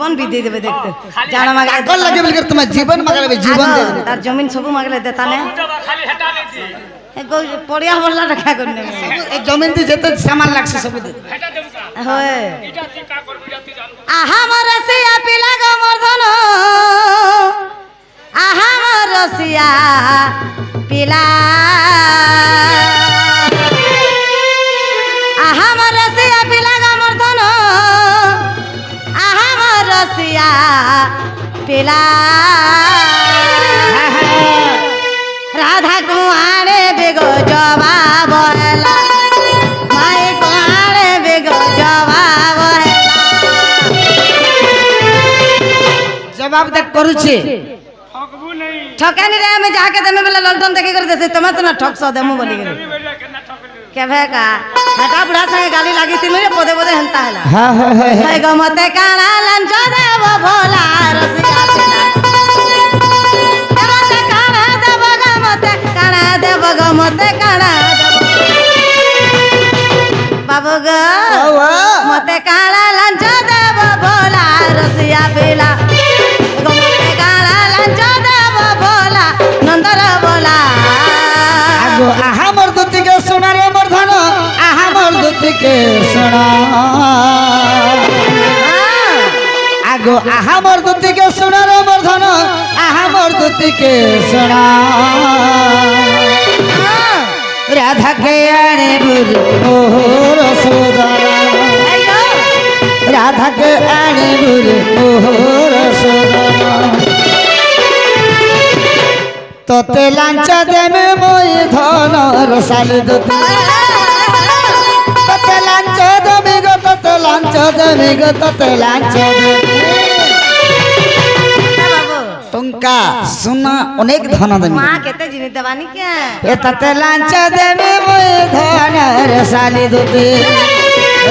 জীবন भी दे देबे देखते जाना मांगे पागल लगे बोलकर तुम्हें जीवन मांगे जीवन दे देबे तार जमीन सब मांगले देता ने खाली हटा देती एगो पड़िया बोलला रखा करने में ए जमीन दी जते सामान लागसे सब दे हटा देबू का होए इटा ती का करबू जाती जान आहा मरसिया पिला गो मर्दन आहा मरसिया पिला आहा मरसिया पिला गो मर्दन आहा मरसिया पिला राधा कुआरे बेगो जवाब होला माई कुआरे बेगो जवाब होला जवाब देख करू छे ठगबू नहीं ठकानी रे में जाके तमे बेला लॉकडाउन देखि कर देसे तमे तो ना ठक सो देमु बोली गेल अभी बेटा केना ठगलू के भेका हटा बुढ़ा संगे गाली लागी ती मेरे पदे पदे हंता हला हां हां है गो मते काला लंच देव भोला रसिया पिला ए मते काला देव गो मते काला देव गो मते काला बाबू गो मते काला लंच देव भोला रसिया पिला गो मते काला लंच देव भोला नंदर बोला आगो आहा मोर दुती के सुना रे मोर धन आहा मोर दुती के सुना आगो आहा मोर दुती के सुना रे मोर धन आहा मोर दुती के सुना राधा के आने बुर मोर सोदरा राधा के आने बुर मोर सोदरा तोते लांचा देमे मोई धन रसाल दुती तोते लांचा देमे गो तोते लांचा देमे गो तोते लांचा देमे टंका सोना अनेक धन देमे मां केते जिनि देवानी के ए तोते लांचा देमे मोई धन रसाल दुती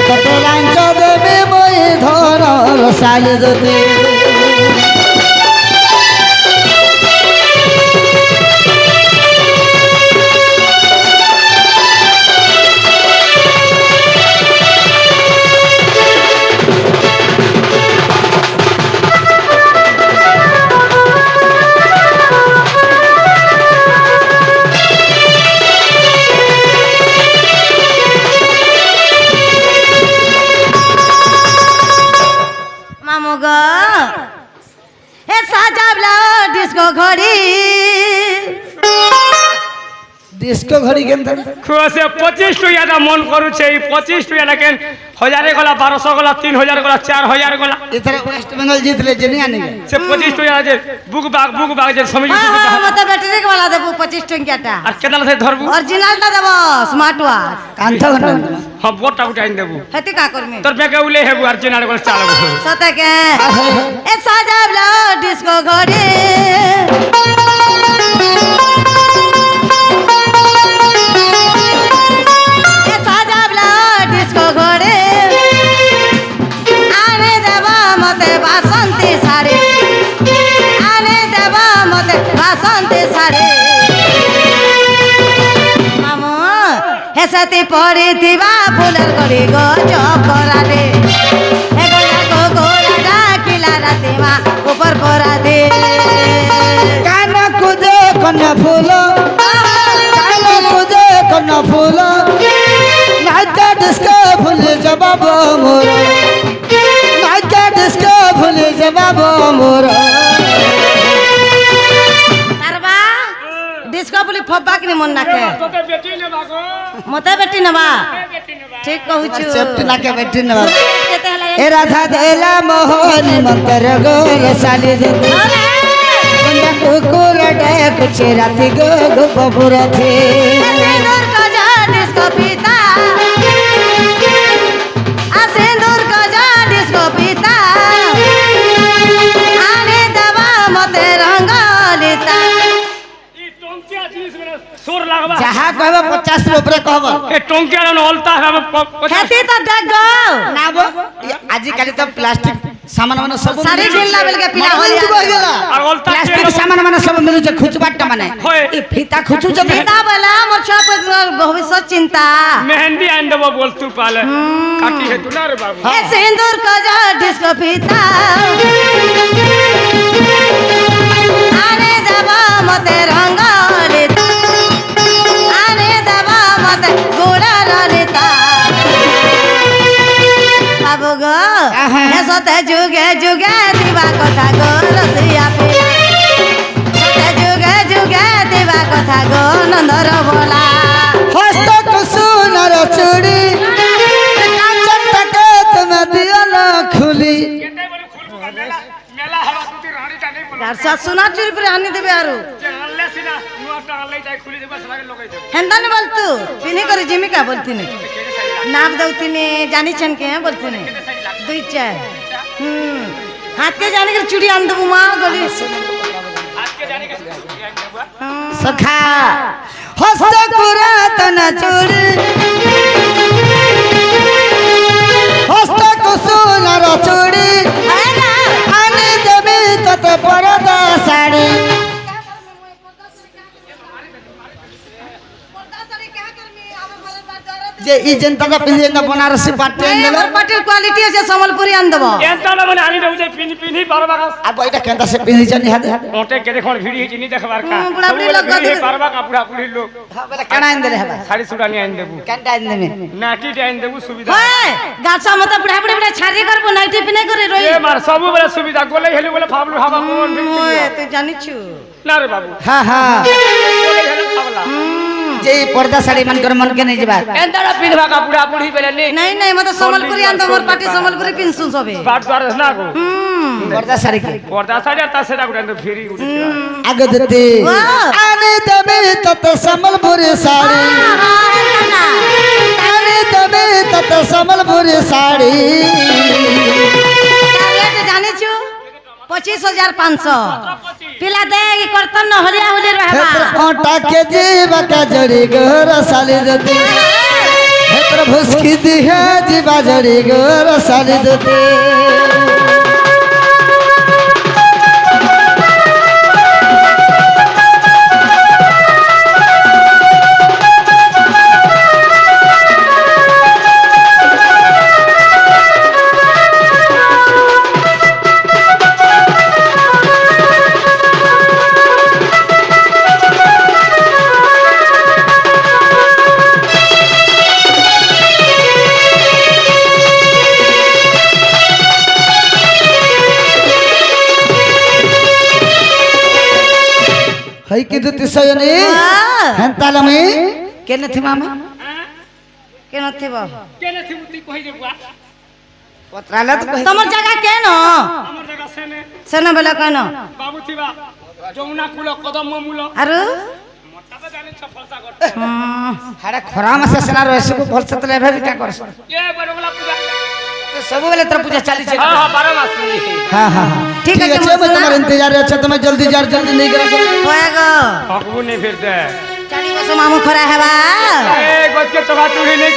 तोते लांचा देमे मोई धन रसाल दुती मामू गो ए साजाबला डिस्को घड़ी डिस्को घड़ी केन खुआ से 25 टका दा मन करू छे 25 टका लेकिन 1000 गोला 1200 गोला 3000 गोला 4000 गोला इधर वेस्ट बंगाल जीत ले जनिया नहीं से 25 टका जे बुक बाग जे समझ हां मते बैटरी के वाला देबो 25 टंकियाटा আর কেদাল से धरबू ओरिजिनल ता देबो स्मार्ट वॉच कांथा घंटा हम बोटा उठाइन देबू हेती का करमी तोर बेके उले हेबू अर्जिनल गोल चालबू सते के ए साजाबला डिस्को घड़ी ए साजाबला डिस्को घड़ी आने देबा मते बासंती साड़ी आने देबा मते बासंती साड़ी मामू हेसती पड़ी दिवा फुलर गड़ी गो चौक कराले हे गोला गो गोला डाकिला रातिमा ऊपर परा दे कान कुदे कन्या फूल कान कुदे कन्या फूल नाचा डिस्को फूल जवाब मोर नाचा डिस्को फूल जवाब मोर तारबा डिस्को पुली फब्बा कि मन नाके तोते बेटी ने बागो मते बेटी नबा बेटी ने बा ठीक कहू छु सेफ्टी ना के बैठी न केते हला ए राधा देला मोहनी मंत्र गो रसाली दे बंदा कुकुर डे कुछ राती गो गो बबुर थे सिंदूर का जा डिस्को पीता आ सिंदूर का जा डिस्को पीता आने दबा मते रंगलिता ई टोंकिया जिनिस में सोर लागबा जहाँ कहबो 50 ऊपर कहबो ए टोंकिया न हलता है खेती तो देख गो ना बो आज काली तो प्लास्टिक सामान माने सब सारी ढिल्ला बेल के पिला होलिया और हलता प्लास्टिक सामान माने सब मिलु जे खुचबाटा माने होय ई फीता खुचु जे पिता बोला मोर छप भविष्य चिंता मेहंदी आइन देबो बोल तू पाले काटी है तू ना रे बाबू ए सिंदूर का जा डिस्को पीता যুগে যুগে দিবা কথা গো রসিয়া পিলা সতে যুগে যুগে দিবা কথা গো নন্দর ভোলা হস্ত কুসুমর চুড়ি কাঞ্চনটাকে তুমি দিয়াল খুলি কেতে বলে খুলবো মেলা মেলা হবা তুই রানীটা নেই বলো তার সাথ সোনা চুরি করে আনি দেবে আরো যে আনলে সিনা নুয়াটা আনলে যাই খুলি দেবা সবাই লগাই দেব হেন্দানি বলতু পিনি করে জিমিকা বলতিনি নাপ দৌতিনি জানিছেন কে বলতিনি দুই চার হাতকে জানি করে চুড়ি আন দেবো মা গলি আজকে জানি কে দেব সখা হস্ত পুরাতন চুড়ি হস্ত কুসুমর চুড়ি আনি দেবি তোতে পরদা শাড়ি যে ই জনতা পিঁধে না বনারসি পাটে আনদেলো পাটির কোয়ালিটি আছে সম্বলপুরি আন দেবো এন্তা না মানে আনি দেব যে পিনি পিনি পারবা কা আর বইটা কেনতা সে পিঁধেছে নিহাতে ওটে কে দেখুন ভিড়ি হিটি নি দেখবার কা বুড়া বুড়ি লোক কত পারবা কা বুড়া বুড়ি লোক বলে কেন আনদেলে হবে শাড়ি সুড়া নি আনি দেবু কেনটা আনদেবে নাটি আনি দেবু সুবিধা হয় গাছা মতো বুড়া বুড়ি বুড়া ছাড়ি করবো নাইটি পিনে করে রই এ মার সবু বলে সুবিধা গলে হেলি বলে ফাবলু হাবা কোন তুই জানিছু না রে বাবু হ্যাঁ হ্যাঁ গলে হেলি ফাবলা যে পর্দা শাড়ি মান করে মন কে नहीं যাবা এন্তারা পিনবা কা বুড়া বুড়ি বেলে নি नहीं नहीं मत সম্বলপুরি আন দেবো মোর পাটি সম্বলপুরি পিনছু সবে বাট বার না গো পর্দা শাড়ি কি পর্দা শাড়ি আর তা সেটা গুড়া ফিরি উঠি আগে দিতে আনে দেবে তত সম্বলপুরি শাড়ি আনে দেবে তত সম্বলপুরি শাড়ি জানিছু 25,500 পিলা দে ই করতন ন হলিয়া হলি रहबा ओटा के जीवा का जड़ी गोर साली दते हे प्रभु की दी है जीवा जड़ी गोर साली दते हई की दुति सयनी हंताल में केने थी मामा কেন থিব কেনে থিবুতি কই দেবু पत्राला तो कहि তোমার জায়গা কেন আমার জায়গা সেনে সেনা বেলা কেন বাবু থিবা যমুনা কুল কদম মূল আরু মতা তো জানি ছ ফলসা কর हारे खरा में से सेना रहे सब भल से तले भाई क्या करस এ বড়গলা পূজা तो सब वेले तर पूजा चाली छे हां हां 12 मासी हां हां ठीक है, मैं तुम्हारे इंतजार अच्छा तुम्हें जल्दी जार जल्दी नहीं करा होएगो হকবু নে ফির দে চারি বছর মামু খরা হেবা এ গজকে চবা চুরি নেই